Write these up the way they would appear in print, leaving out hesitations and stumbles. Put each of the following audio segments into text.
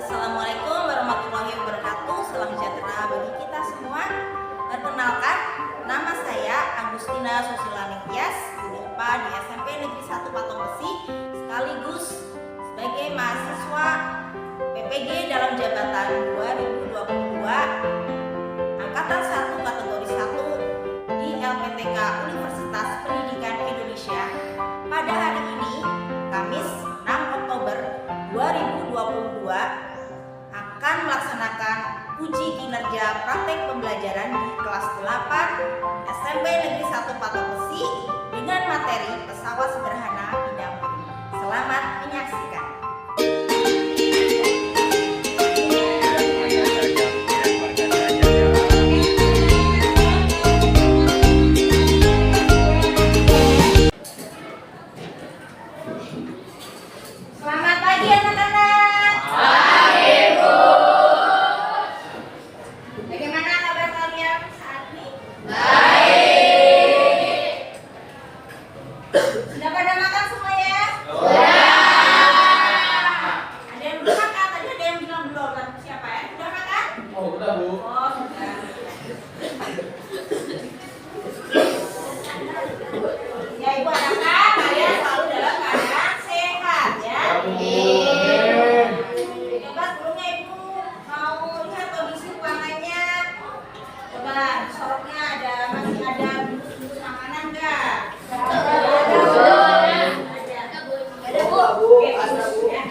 Assalamualaikum warahmatullahi wabarakatuh. Salam sejahtera bagi kita semua. Perkenalkan, nama saya Agustina Susila Ningtyas, guru IPA di SMP Negeri 1 Patung Besi, sekaligus sebagai mahasiswa PPG dalam jabatan 2022 Angkatan 1 kategori 1 di LPTK Universitas Pendidikan Indonesia. Pada hari ini, Kamis 6 Oktober 2022, akan melaksanakan uji kinerja praktek pembelajaran di kelas 8 SMP Negeri 1 Patung Besi dengan materi pesawat sederhana bidang miring. Selamat menyaksikan. Selamat pagi anak-anak. Pagi, Bu. Bagaimana kabar kalian saat ini? Baik. Sudah pada makan semua ya? Sudah. Ada yang belum makan, tadi ada yang bilang belum. Siapa ya? Sudah makan? Oh, udah, Bu. Oh, sudah. Ya, Ibu harapkan kalian selalu dalam keadaan sehat ya. Amin. Coba sebelumnya Ibu mau lihat kondisi ruangannya. Coba sorotnya masih ada bungkus-bungkus makanan enggak? Ada, Bu. Oke, bagus ya.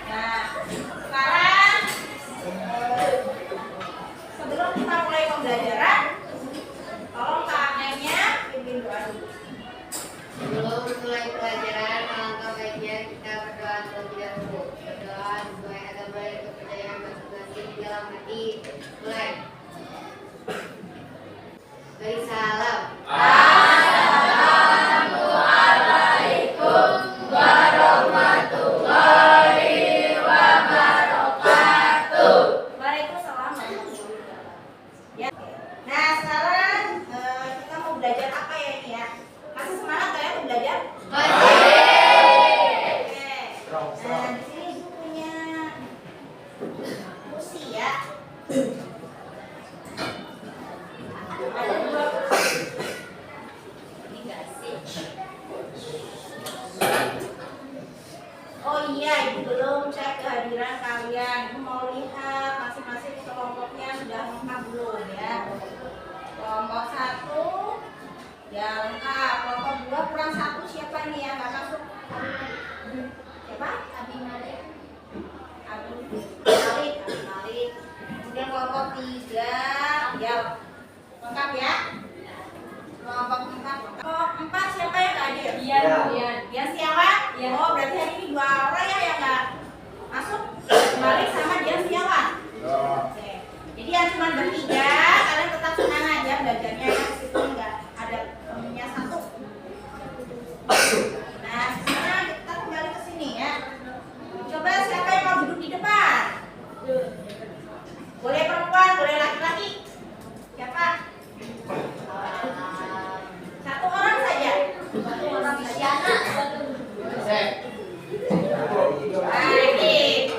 Nah, sekarang sebelum kita mulai pembelajaran, tolong kakaknya pimpin doa dulu. Sebelum mulai pelajaran, alangkah baiknya kita berdoa terlebih dahulu. Berdoa sesuai agama dan kepercayaan masing-masing di dalam hati. Mulai. Beri salam. Assalamualaikum warahmatullahi wabarakatuh. Waalaikumsalam warahmatullahi wabarakatuh. Ya. Nah, sekarang kita mau belajar apa ya ini ya? Masih semangat kalian mau belajar? Oke. Nah, di sini Ibu punya kursi ya. Ada 2 kursi. Ini enggak sih. Oh iya, Ibu belum cek kehadiran kalian. Ibu mau lihat masing-masing kelompoknya sudah lengkap belum ya. Kelompok 1 ya lengkap. Kelompok 2 kurang 1 siapa nih yang nggak masuk? Siapa? Abi Malik. Kemudian kelompok 3 ya lengkap ya. Kelompok 4 lengkap. Kelompok 4 siapa yang nggak hadir? Iya, Bu. Dian Setiawan? Oh, berarti hari ini 2 orang ya yang nggak masuk. Malik sama Dian Setiawan. Oke. Jadi yang cuma bertiga, kalian tetap senang aja belajarnya ya, meskipun nggak ada temennya 1. Nah, sekarang kita kembali ke sini ya. Coba siapa yang mau duduk di depan? Boleh perempuan, boleh laki-laki. Siapa? 1 orang saja. 1 orang saja. Baik.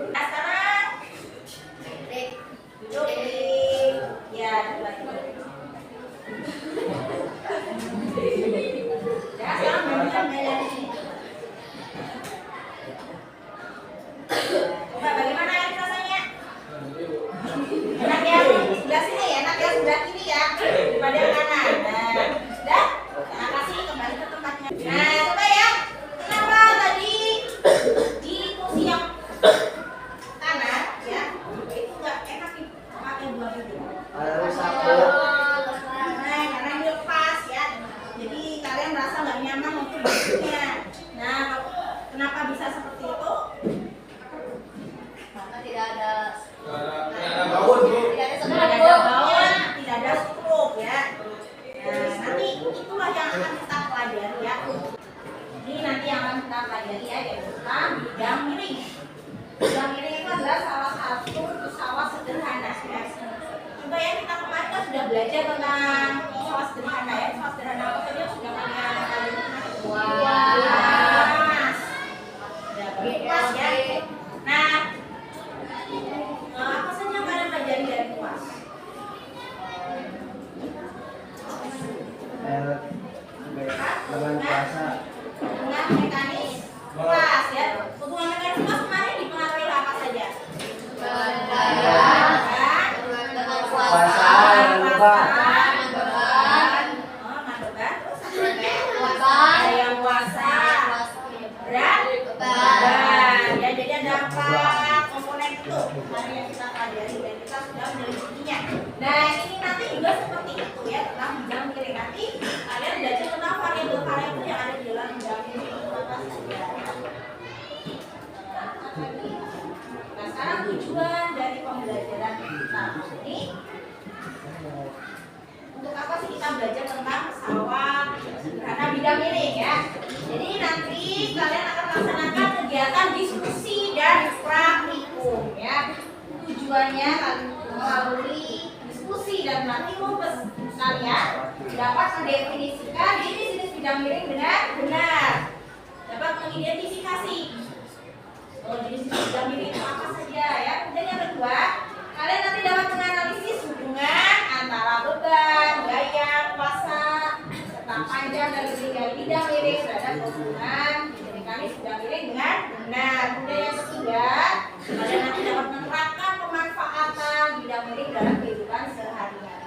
Nah, sekarang duduk di ya ya sekarang benar belajar ini. Coba bagaimana rasanya? Enak ya? Sebelah sini ya, enak ya, sebelah kiri ya, daripada yang kanan. Nah, sudah? Terima kasih, kembali ke tempatnya. Nah, coba ya. Kenapa tadi di kursi yang kanan ya, itu nggak enak nih pakai buah itu. Harus Nah, karena ini lepas ya. Jadi kalian merasa nggak nyaman untuk duduknya. Nah, kenapa bisa seperti itu? Karena tidak ada Bangun, Bu. tidak ada Tidak ada bawah, tidak ada stroke ya. Nah, nanti itulah yang akan kita pelajari ya. Ini nanti yang akan kita pelajari ya, yaitu tentang bidang miring. Bidang miring itu adalah salah satu pesawat sederhana ya. Coba ya, kita kemarin kan sudah belajar tentang pesawat sederhana ya. Pesawat sederhana apa saja sudah kalian. Wah. komponen itu hari yang kita pelajari dan kita sudah menyelidiknya. Nah ini nanti juga seperti itu ya tentang bidang miring. Nanti kalian belajar tentang variabel-variabel yang ada di dalam bidang miring itu apa saja. Nah sekarang tujuan dari pembelajaran kita ini untuk apa sih kita belajar tentang pesawat karena bidang miring ya. Jadi nanti kalian akan laksanakan kegiatan diskusi dan praktikum ya. Tujuannya melalui diskusi dan praktikum kalian dapat mendefinisikan jenis-jenis bidang miring dengan benar, dapat mengidentifikasi jenis-jenis bidang miring itu apa saja ya. Kemudian yang kedua, kalian nanti dapat menganalisis hubungan antara beban, gaya, kuasa, serta panjang dan lebar bidang miring terhadap hubungan mekanis bidang miring dengan benar. Kemudian yang ketiga, kalian nanti dapat menerapkan pemanfaatan bidang miring dalam kehidupan sehari-hari.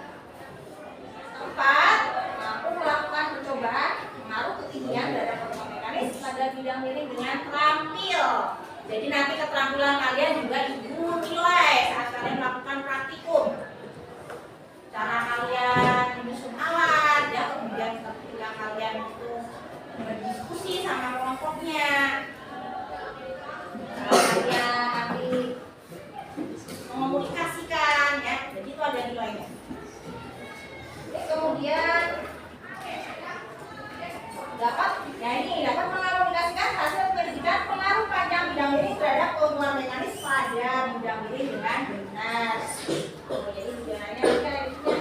Keempat, mampu melakukan percobaan mengaruh ketinggian terhadap hubungan mekanis pada bidang miring dengan terampil. Jadi nanti keterampilan kalian juga ibu nilai saat kalian melakukan praktikum. Cara kalian menyusun alat, ya, kemudian ketika kalian itu berdiskusi sama kelompoknya, cara kalian nanti mengomunikasikan, ya, jadi itu ada nilainya. Kemudian dapat mengomunikasikan hasil penyelidikan pengaruh panjang bidang miring terhadap keunggulan mekanis pada bidang miring dengan benar. Jadi tujuannya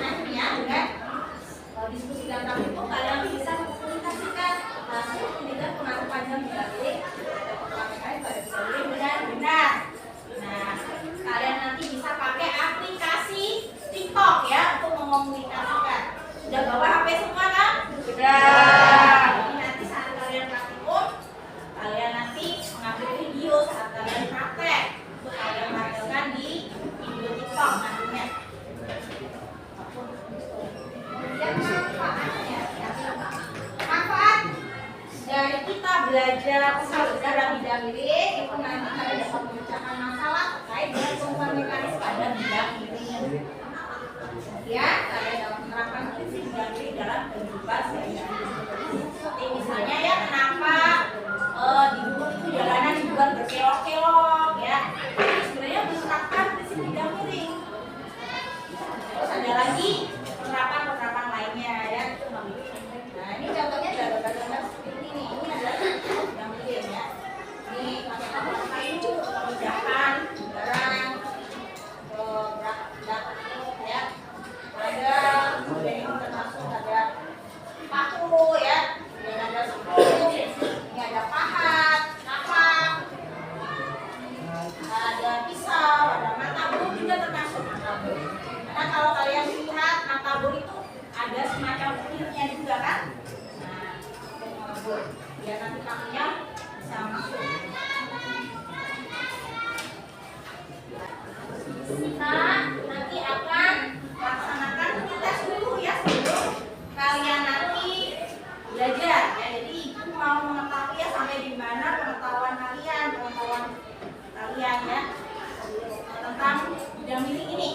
nanti ya dengan diskusi dan praktikum kalian bisa mengomunikasikan hasil penyelidikan pengaruh panjang bidang miring terhadap keunggulan mekanis pada bidang miring dengan benar. Nah, kalian nanti bisa pakai aplikasi TikTok ya untuk mengomunikasikan. Sudah bawa HP semua kan? Sudah. Jadi nanti saat kalian praktikum, kalian nanti mengambil video saat kalian praktek untuk kalian tampilkan di video TikTok nantinya. Kemudian manfaatnya, ya. Manfaat dari kita belajar dalam bidang miring itu nanti kalian dapat memecahkan masalah terkait dengan keunggulan mekanis pada bidang miring. Ya, kalian dapat menerapkan prinsip bidang miring dalam kehidupan sehari-hari. Seperti misalnya ya, kenapa di gunung itu jalanan dibuat berkelok-kelok ya. Jadi sebenarnya menerapkan prinsip bidang miring. Terus ada lagi penerapan lainnya ya. Nah ini contohnya gambar-gambar seperti ini. Ini adalah bidang miring ya. Ini pakai kayu, kemudahan, barang, berat ya. Ada kemudian ini termasuk ada paku ya, kemudian ada sepuluh, ini ada pahat, kapak, ada pisau, ada matabur juga termasuk matabur. Karena kalau kalian lihat matabur itu ada semacam kulitnya juga kan. Nah, matabur biar nanti kakinya bisa masuk. Kita nanti akan laksanakan tes dulu ya sebelum kalian nanti belajar ya. Jadi ibu mau mengetahui ya sampai di mana pengetahuan kalian ya tentang bidang miring ini.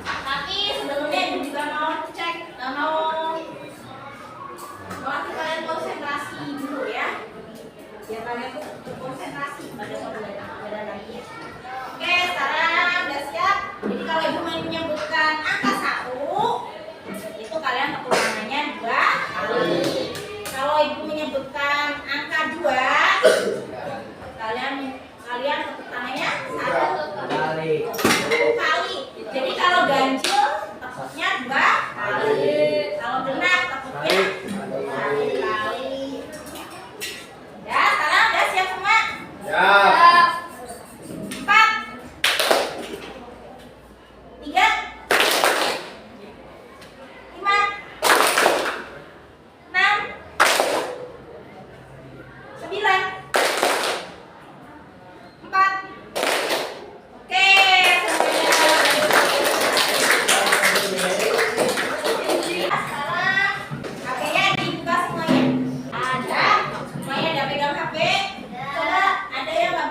Tapi sebelumnya ibu juga mau cek, mau melatih kalian konsentrasi dulu ya. Biar kalian tuh berkonsentrasi pada pembelajaran lagi ya. Oke, sekarang udah siap. Jadi kalau ibu menyebutkan angka 1, itu kalian keturunan 2 kali. Kalau ibu menyebutkan angka 2, kalian keturunan 1 Kali. kali. Jadi kalau ganjil tepuknya 2 kali. Kalau genap tepuknya 1 kali. Ya, sekarang udah siap semua? Siap. 4 3 5 6 9 4. Oke, sekarang HP-nya dibuka semuanya. Ada? Semuanya ada pegang HP? Coba ada yang nggak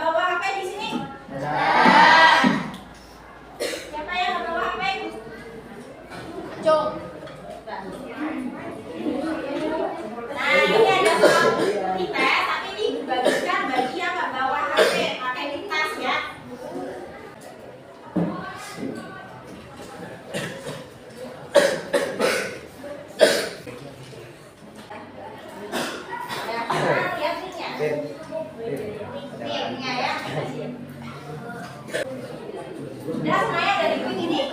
Ringnya ya. Udah semuanya dari ring ini.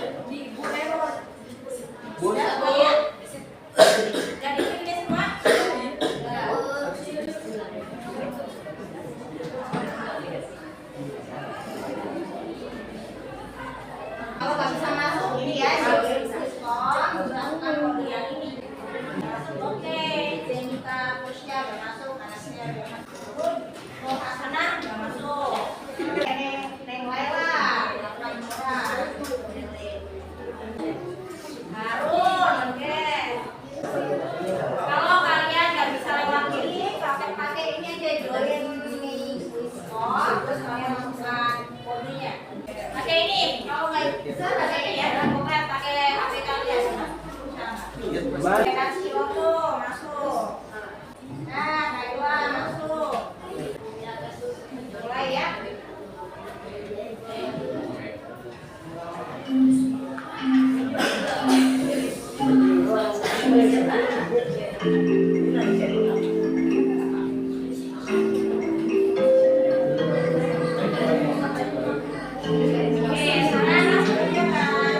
Udah semuanya. Dari ring ini semua. Kalau nggak bisa masuk ini ya, masukkan kode yang ini. Oke, Zenita Pusya udah masuk, anaknya udah masuk. Oh, Hasana udah masuk. Neng Laila, Harun, oke. Kalau kalian nggak bisa lewat ini, pakai ini aja, join ini Quizzcom, terus kalian masukkan kodenya. Pakai ini, kalau nggak bisa pakai ini ya, pokoknya pakai HP kalian. Kasih logo masuk. Nah, Najwa masuk. Mulai ya. Oke, sana masuk ya kan.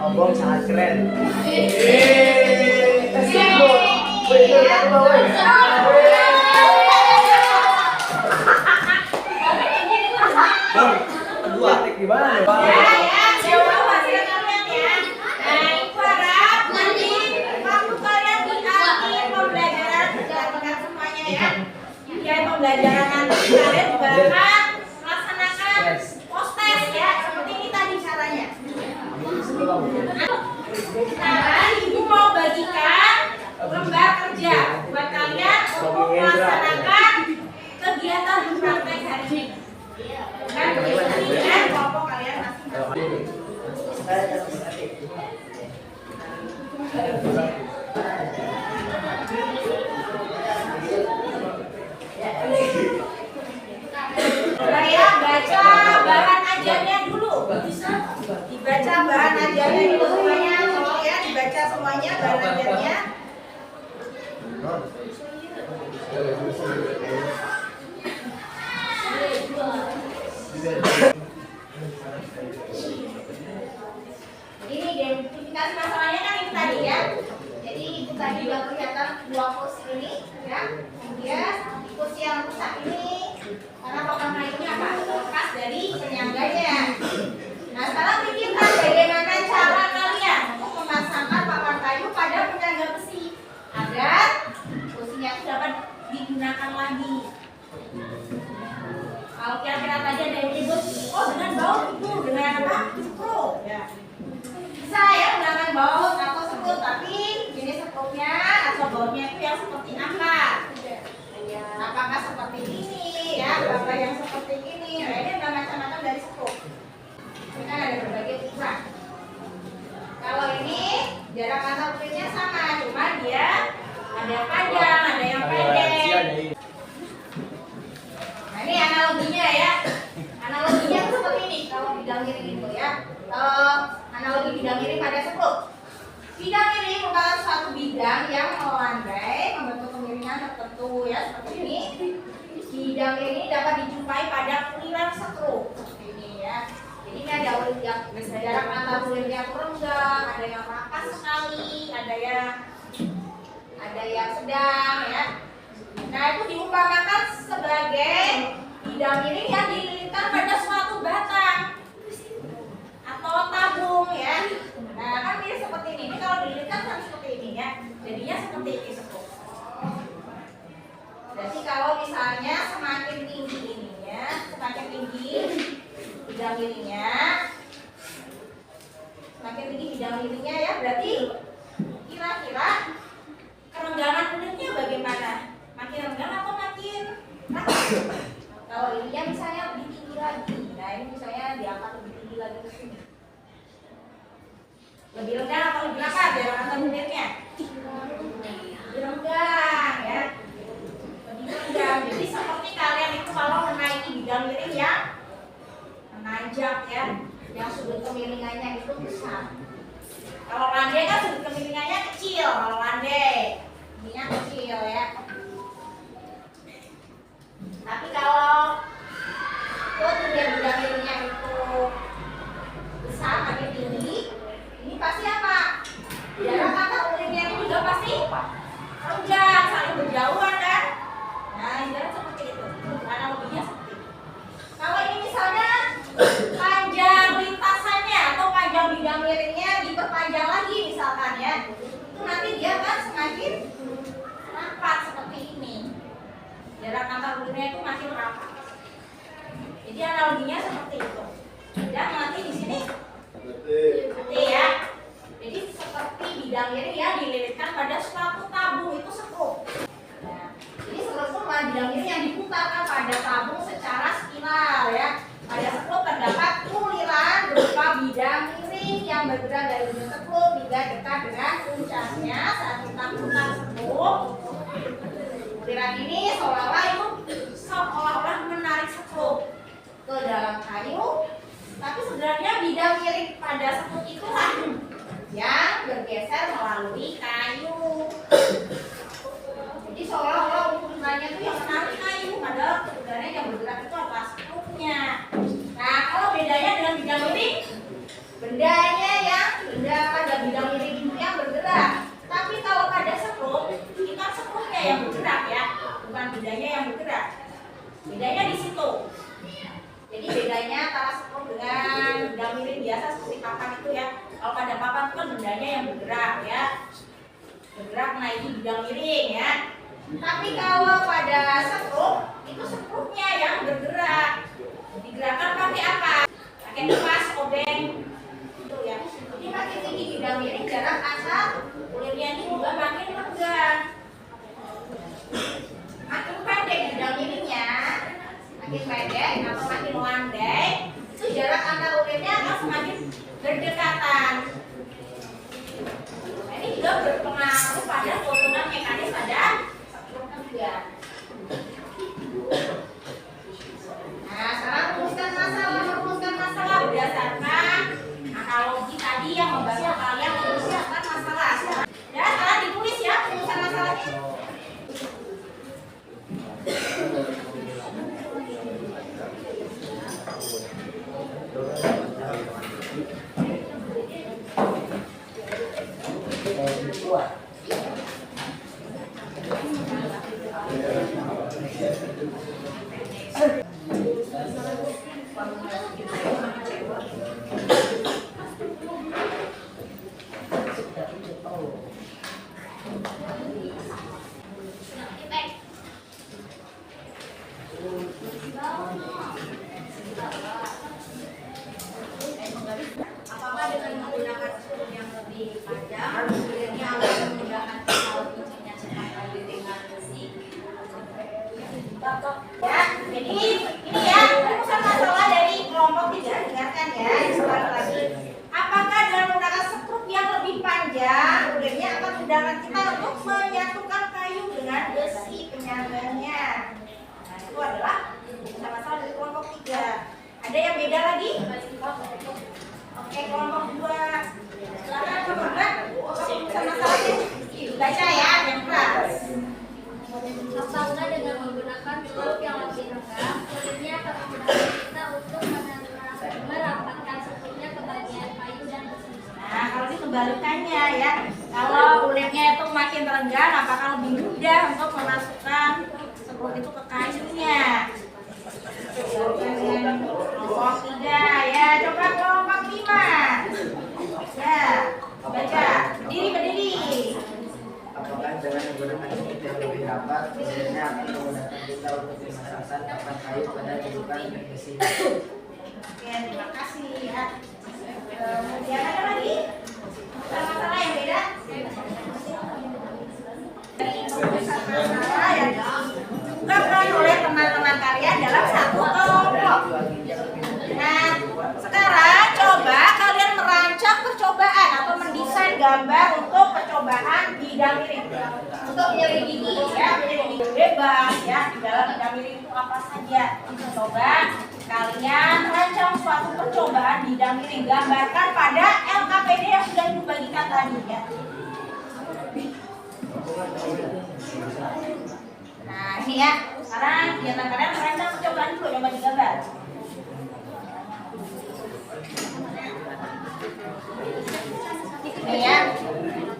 Obong sangat keren. Kedua, gimana? Pembelajaran nanti kalian juga akan melaksanakan post-test ya, seperti ini tadi caranya. Sekarang ibu mau bagikan lembar kerja buat kalian untuk melaksanakan kegiatan praktek hari ini. Kan biasanya kelompok kalian masing-masing. Saya baca bahan ajarnya dulu. Dibaca bahan ajarnya dulu semuanya, tolong ya dibaca semuanya bahan ajarnya. Ini identifikasi masalahnya kan ini tadi ya. Jadi itu tadi udah kelihatan dua kursi ini ya. Kemudian kursi yang rusak ini karena pertama ini apa? Lepas dari penyangganya. Nah sekarang pikirkan bagaimana cara kalian untuk memasangkan papan kayu pada penyangga besi agar kursinya itu dapat digunakan lagi. Kalau kira-kira tadi ada yang menyebut, oh dengan baut itu dengan apa? Skru. Ya. Bisa ya menggunakan baut atau skru, tapi jenis skrunya atau bautnya itu yang seperti apa? Apakah seperti ini ya? Apakah yang seperti ini? Nah, ini ada macam-macam dari skru. Ini kan ada berbagai ukuran. Kalau ini jarak mata kulitnya sama, cuma dia ada yang panjang, ada yang pendek. Nah ini analoginya ya. Analoginya seperti ini kalau bidang miring itu ya. Analogi bidang miring pada skru. Bidang miring merupakan suatu bidang yang melandai membentuk kemiringan tertentu ya seperti ini. Bidang ini dapat dijumpai pada kuliran skru seperti ini ya. Jadi ini ada yang jarak antar kulirnya renggang, ada yang rapat sekali, ada yang sedang ya. Nah itu diumpamakan sebagai bidang miring yang dililitkan pada suatu batang atau tabung ya. Nah kan mirip seperti ini. Ini kalau dililitkan kan seperti ini ya. Jadinya seperti ini skru. Jadi kalau misalnya semakin tinggi ininya, semakin tinggi bidang miringnya, semakin tinggi bidang miringnya ya, berarti kira-kira kerenggangan kulitnya bagaimana? Makin renggang atau makin rapat? Kalau ini ya misalnya lebih tinggi lagi. Nah ini misalnya diangkat lebih tinggi lagi ke sini. Lebih rendah atau lebih apa? Biar angkat bibirnya. Lebih rendah ya. Lebih rendah. Jadi seperti kalian itu kalau menaiki bidang miring ya, menanjak ya, yang sudut kemiringannya itu besar. Kalau landai kan sudut kemiringannya kecil. Kalau landai, ininya kecil ya. Tapi kalau bidang miringnya itu besar, makin tinggi, ini pasti apa? Jarak antara ulirnya ini juga pasti rendah, saling berjauhan kan? Nah, jarak seperti itu. Analoginya seperti itu. Kalau ini misalnya panjang lintasannya atau panjang bidang miringnya diperpanjang lagi misalkan ya, itu nanti dia akan semakin rapat seperti ini. Jarak antar ulirnya itu makin rapat. Jadi analoginya seperti itu. Dan nanti di sini seperti ya. Jadi seperti bidang miring ya dililitkan pada suatu tabung itu skrup. Nah, jadi skrup itu bidang miring yang diputarkan pada tabung secara spiral ya. Pada skrup terdapat uliran berupa bidang miring yang bergerak dari ujung skrup hingga dekat dengan puncaknya. Saat kita putar skrup, uliran ini seolah-olah menarik skrup ke dalam kayu, tapi sebenarnya bidang miring pada skrup itulah yang bergeser melalui kayu. Jadi seolah-olah ulirannya itu yang menarik kayu, padahal sebenarnya yang bergerak itu apa? Skrupnya. Nah, kalau bedanya dengan bidang miring, benda pada bidang miring itu yang bergerak. Tapi kalau pada skrup, itu kan skrupnya yang bergerak ya, bukan bendanya yang bergerak. Bedanya di situ. Jadi bedanya antara skrup dengan bidang miring biasa seperti papan itu ya. Kalau pada papan itu kan bendanya yang bergerak ya, bergerak menaiki bidang miring ya. Tapi kalau pada skrup, itu skrupnya yang bergerak. Digerakkan pakai apa? Pakai kipas, obeng, itu ya. Jadi makin tinggi bidang miring, jarak antar ulirnya ini juga makin lenggang. Makin pendek bidang miringnya, makin pendek atau makin landai, itu jarak antar ulirnya akan semakin berdekatan. Nah, ini juga berpengaruh pada potongan mekanis pada skrup juga. Nah, sekarang rumuskan masalah berdasarkan analogi tadi yang membantu kalian menyelesaikan masalah. Ya, sekarang ditulis ya rumusan masalahnya. Apakah dengan menggunakan skrup yang lebih panjang, ulirnya akan memudahkan pesawat kuncinya cepat dengan besi? Ya, jadi ini ya rumusan masalah dari kelompok 3. Dengarkan ya, sekali lagi. Apakah dengan menggunakan skrup yang lebih panjang, ulirnya akan memudahkan kita untuk menyatukan kayu dengan besi penyangganya? Nah, itu adalah rumusan masalah dari kelompok 3. Ada yang beda lagi? Oke, kelompok 2. Silakan kelompok 2. Rumusan masalahnya baca ya, yang keras. Apakah dengan menggunakan skrup yang lebih lengkap, ulirnya akan memudahkan kita untuk merapatkan skrupnya ke bagian kayu dan besi? Nah, kalau ini kebalikannya ya. Kalau ulirnya itu makin renggang, apakah lebih mudah untuk memasukkan skrup itu ke kayunya? Kelompok 3 ya, coba kelompok 5. Ya, baca. Berdiri. Apakah dengan menggunakan skrup yang lebih rapat, ulirnya akan memudahkan kita untuk memasangkan papan kayu pada kedudukan yang besi? Oke, terima kasih ya. Kemudian ada lagi masalah yang beda. Dari rumusan masalah yang diungkapkan oleh teman-teman bidang miring. Untuk nyeri gigi ya, nyeri gigi bebas ya. Di dalam bidang miring itu apa saja? Coba kalian rancang suatu percobaan bidang miring, gambarkan pada LKPD yang sudah ibu bagikan tadi ya. Nah ini ya, sekarang kegiatan kalian merancang percobaan dulu, coba digambar. Ini ya,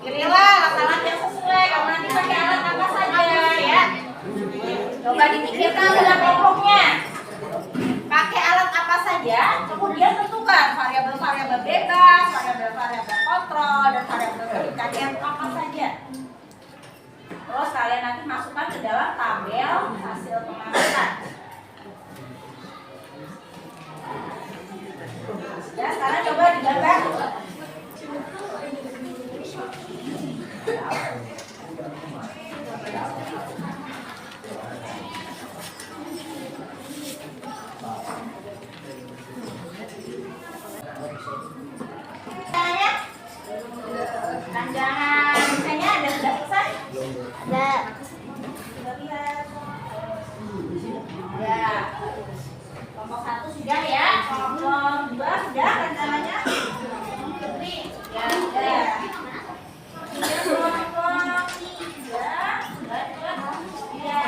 pilihlah alat-alat yang sesuai. Kamu nanti pakai alat apa saja ya. Coba dipikirkan dengan kelompoknya. Pakai alat apa saja, kemudian tentukan variabel-variabel bebas, variabel-variabel kontrol, dan variabel KDM apa saja. Terus kalian nanti masukkan ke dalam tabel hasil pengamatan. Ya, sekarang coba digambar. Rancangan misalnya ada sudah selesai? Ada. Sudah lihat. Ya. Kelompok 1 sudah ya. Kelompok 2 sudah rancangannya? Ya sudah. Kelompok 3 sudah ya.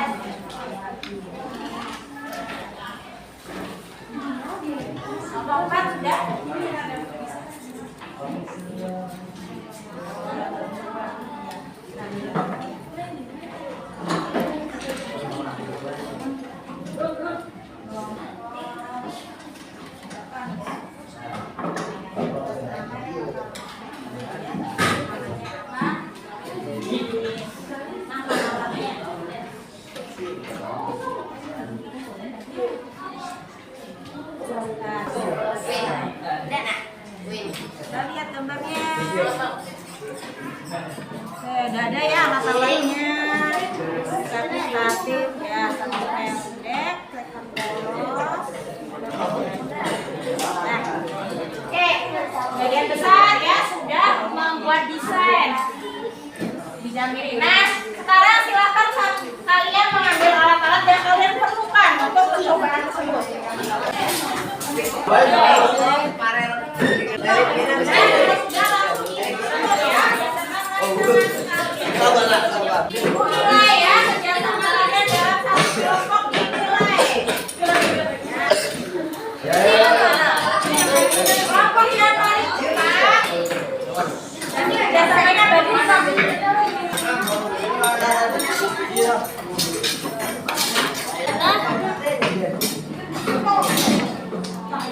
Kelompok 4 sudah? Kita lihat gambarnya. Udah ada ya masalahnya. Statif ya, satu yang pendek, polos. Nah, oke, bagian besar ya sudah membuat desain bidang miring. Nah, sekarang silakan kalian mengambil alat-alat yang kalian perlukan untuk percobaan tersebut. Dimulai ya, kerjasama kalian dalam satu kelompok dimulai. Kelompok yang paling cepat nanti kerjasamanya bagus.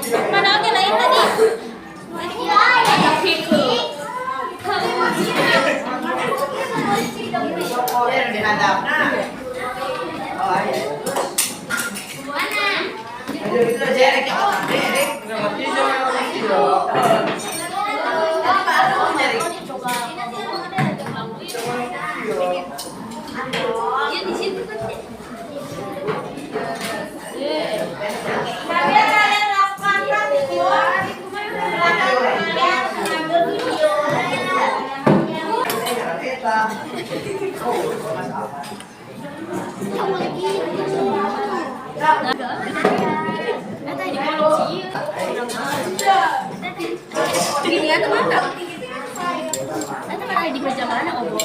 Mana oke lain tadi? Kalian lakukan praktikum. Silakan kalian mengambil video. Dilihat mana? Nanti mana di meja mana obo?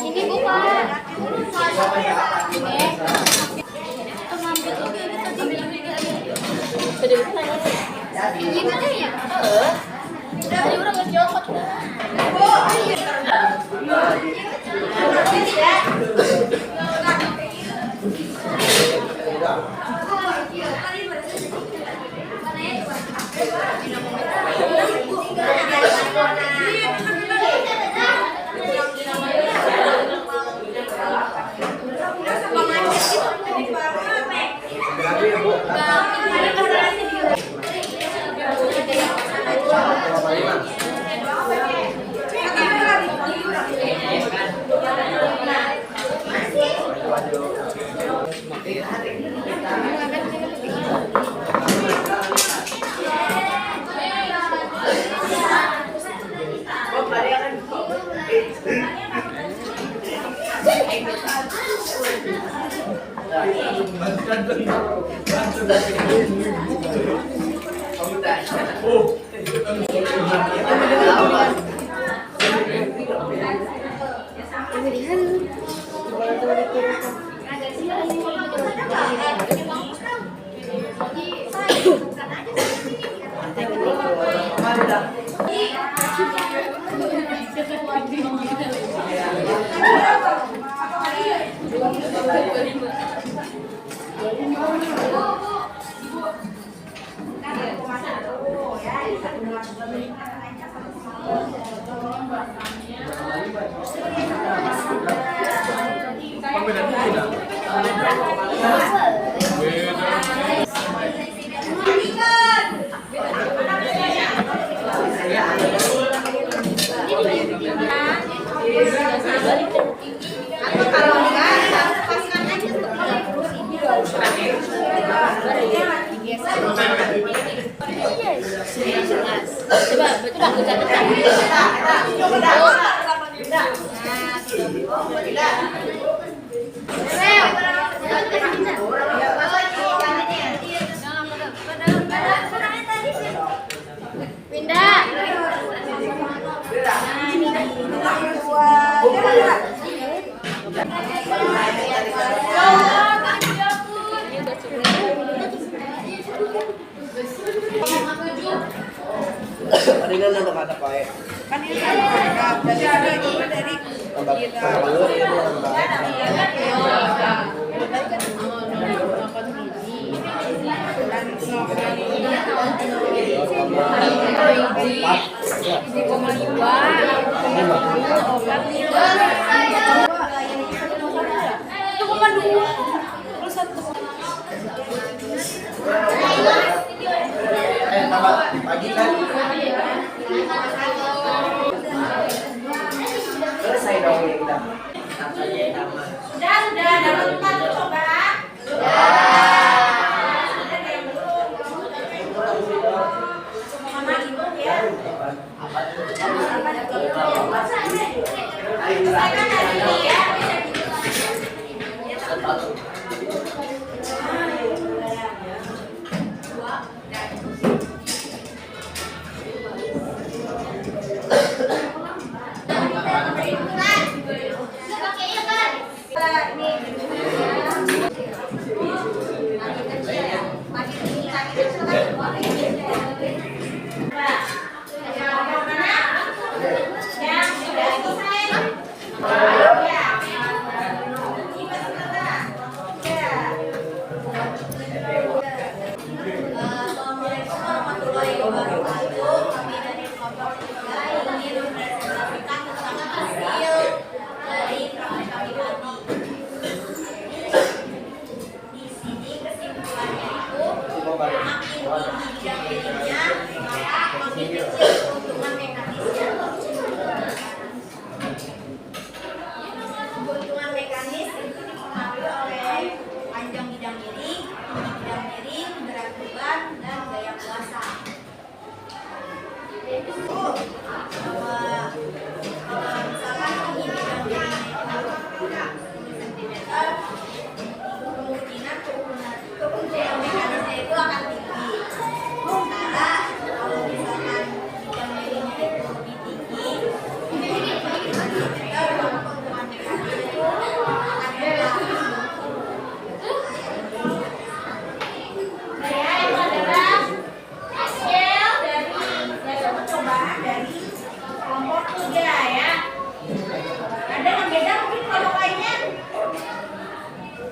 Ini bukan. Ini. Gimana ya? Tadi orang ngejokot. Coba, betul aku catat. Pindah. Tadi kan ada kata pakai. Kan ini kan dari Pagi kan? Selesai dong ya kita. Sudah dapat 4 coba. Mama ibu ya. Selesaikan hari ini ya. Keuntungan mekanis itu dipengaruhi oleh panjang bidang miring, bidang miring, berat beban, dan gaya kuasa. Bahwa misalkan tinggi bidang miringnya itu 10 cm, kemungkinan keuntungan mekanisnya itu akan tinggi. Sementara kalau misalkan bidang miringnya itu lebih tinggi, keuntungan mekanisnya itu akan rendah. Saya itu adalah hasil dari hasil percobaan dari kelompok 3 ya. Ada yang beda mungkin kelompok lainnya?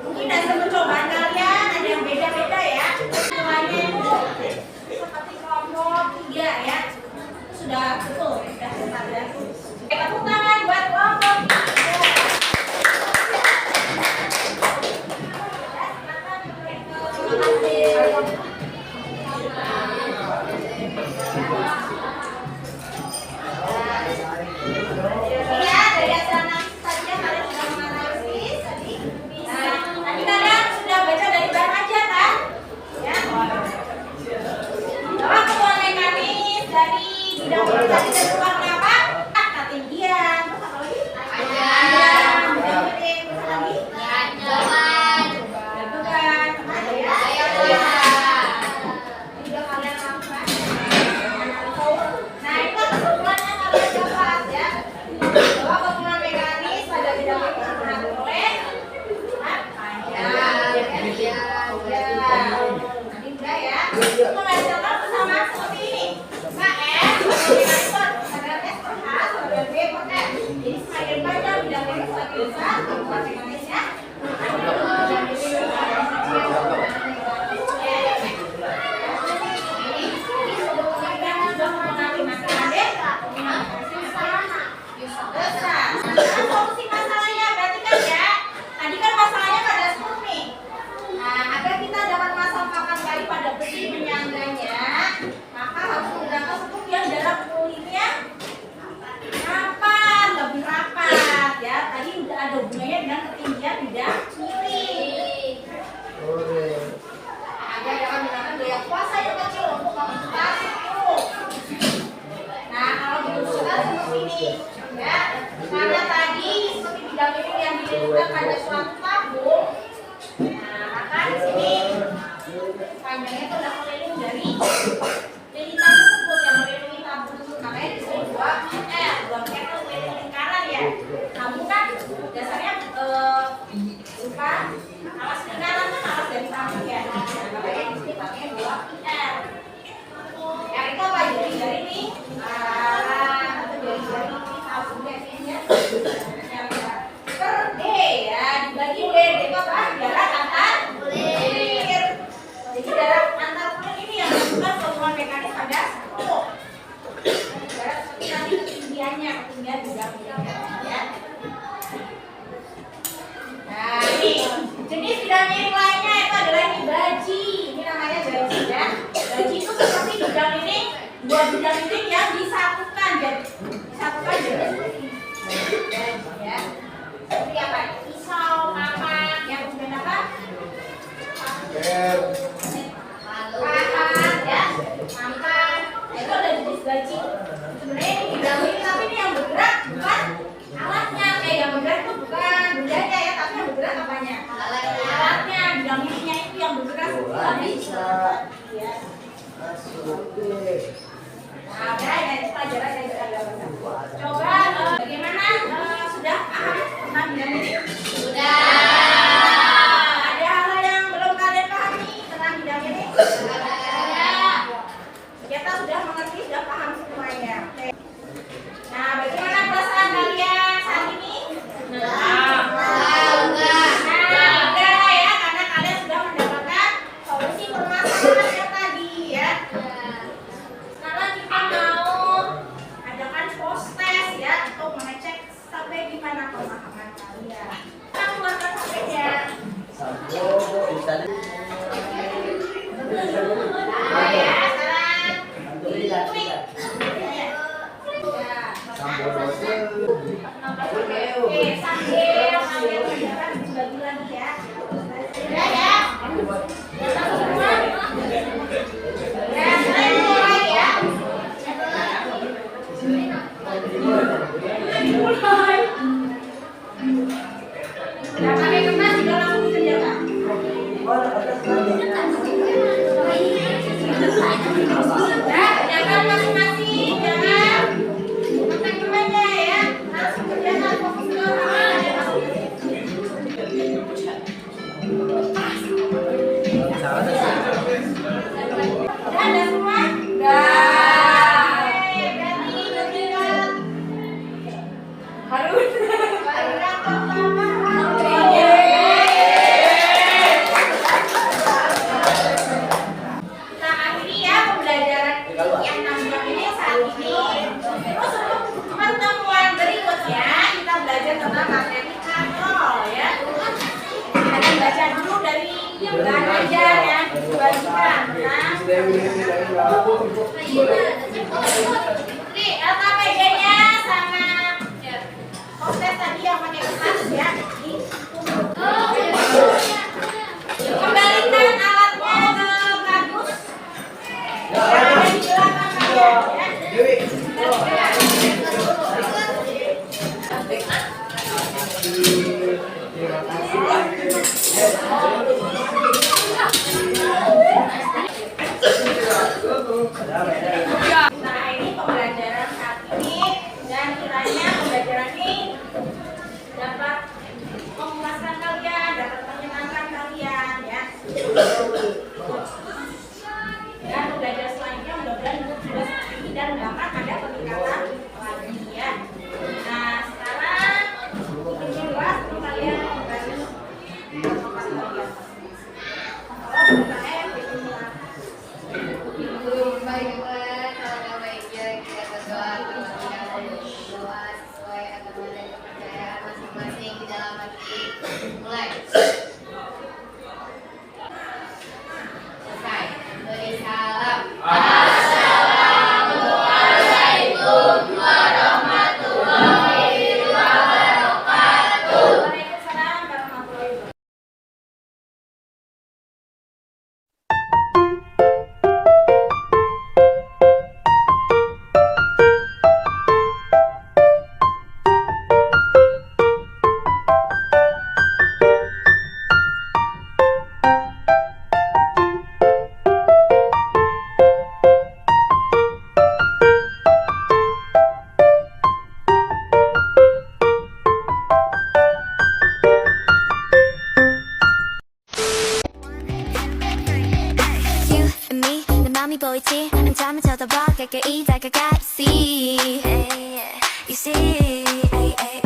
Mungkin hasil percobaan kalian ada yang beda-beda ya. Semuanya itu seperti kelompok 3 ya. Itu sudah betul, sudah tepat ya. Tepuk tangan buat kelompok 3. Terima kasih. Ya, dari sana saja kalian sudah menganalisis tadi. Nah, tadi kalian sudah baca dari bahan aja kan? Ya. Bahwa keuntungan mekanis dari bidang miring tadi terkeluarnya apa? Ketinggian. Terus apa lagi? Panjang. Bidang miring. Terus apa lagi? panjangnya itu adalah keliling dari lilitan tersebut yang melindungi tabung tersebut. Makanya disebut 2R. 2R itu keliling lingkaran ya. Tabung kan dasarnya berupa alas lingkaran kan alas dari tabung ya. Makanya disebut pakai 2R. R itu apa? Jari-jari nih. Atau jari-jari tabungnya ya. Per D ya, dibagi D itu apa? Jarak antar kulit. Jadi jarak antar kulit ini yang menentukan hubungan mekanis pada satu. Jarak seperti nanti ketinggian bidang ya. Nah ini jenis bidang miring lainnya itu adalah ini baji. Ini namanya baji ya. Baji itu seperti bidang miring, dua bidang miring yang disatukan jadi ya. Seperti apa? Pisau, kapak, yang kemudian apa? Pahat, ya, nampan. Itu ada jenis baji. Sebenarnya ini bidang miring, tapi ini yang bergerak bukan alatnya. Yang bergerak itu bukan bendanya ya, tapi yang bergerak apanya? Alatnya. Bidang miringnya itu yang bergerak tapi ya. Nah, ya, itu pelajaran yang kita dapat. Coba bagaimana sudah paham tentang bidang miring? Sudah. Ada hal yang belum kalian pahami tentang bidang miring? Sudah. Kita sudah mengerti, sudah paham semuanya. Oke. Nah, bagaimana perasaan kalian saat ini? Enggak ya, karena kalian sudah mendapatkan solusi permasalahan yang tadi ya. Sekarang kita mau adakan post test ya untuk mengecek sampai di mana pemahaman kalian. Kita keluarkan HP-nya. Nah ya, sekarang klik. Ya. Oke, sambil mengerjakan dibagi lagi ya. Sudah ya. Datang semua. Ya, mulai ya. Nah, pakai kertas juga langsung dikerjakan. Nah, kerjakan masing-masing, jangan kontak temannya ya. Langsung kerjakan, fokus ke hal-hal udah ada semua? Harus. Kita akhiri ya pembelajaran yang 6 jam ini saat ini. Terus untuk pertemuan berikutnya kita belajar tentang materi kontrol ya. Kita baca dulu dari bahan ajar yang dibagikan. Ini LKPD-nya sama proses tadi yang pakai kertas ya. Kembalikan alatnya ke kardus yang ada di belakang kalian ya. Nah ini pembelajaran saat ini dan kiranya pembelajaran ini dapat memuaskan kalian, dapat menyenangkan kalian ya. Dan pembelajaran selanjutnya mudah-mudahan sudah seperti ini dan nggak akan ada peningkatan lagi ya. Nah sekarang ini kelas untuk kalian membagi topik kalian. Kalau bertanya silakan. Baiklah, kalau nggak baiknya kita berdoa sesuai agama dan kepercayaan masing-masing di dalam hati. Mulai. Selesai. Beri salam. 마음이 보이지 한참을 쳐다봐 가까이 다가가 You see, you see